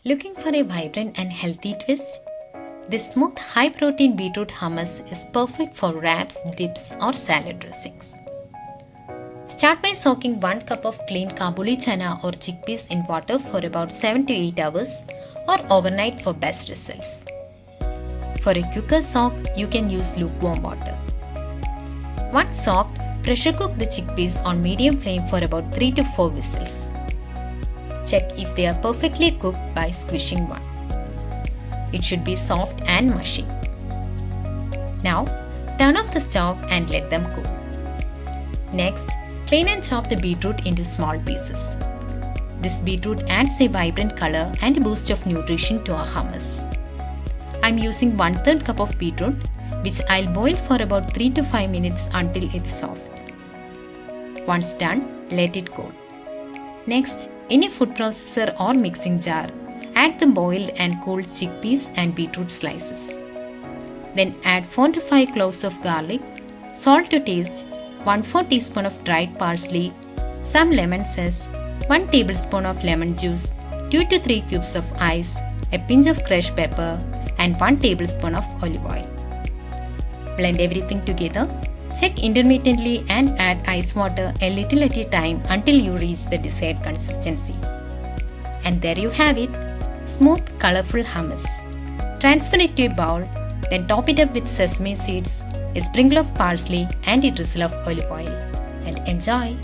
Looking for a vibrant and healthy twist? This smooth, high-protein beetroot hummus is perfect for wraps, dips, or salad dressings. Start by soaking 1 cup of clean Kabuli Chana or chickpeas in water for about 7 to 8 hours or overnight for best results. For a quicker soak, you can use lukewarm water. Once soaked, pressure cook the chickpeas on medium flame for about 3 to 4 whistles. Check if they are perfectly cooked by squishing one. It should be soft and mushy. Now, turn off the stove and let them cool. Next, clean and chop the beetroot into small pieces. This beetroot adds a vibrant color and a boost of nutrition to our hummus. I'm using 1/3 cup of beetroot, which I'll boil for about 3 to 5 minutes until it's soft. Once done, let it cool. Next, in a food processor or mixing jar, add the boiled and cooled chickpeas and beetroot slices. Then add 4 to 5 cloves of garlic, salt to taste, 1/4 teaspoon of dried parsley, some lemon zest, 1 tablespoon of lemon juice, 2 to 3 cubes of ice, a pinch of crushed pepper, and 1 tablespoon of olive oil. Blend everything together. Check intermittently and add ice water a little at a time until you reach the desired consistency. And there you have it, smooth, colorful hummus. Transfer it to a bowl, then top it up with sesame seeds, a sprinkle of parsley, and a drizzle of olive oil. And enjoy!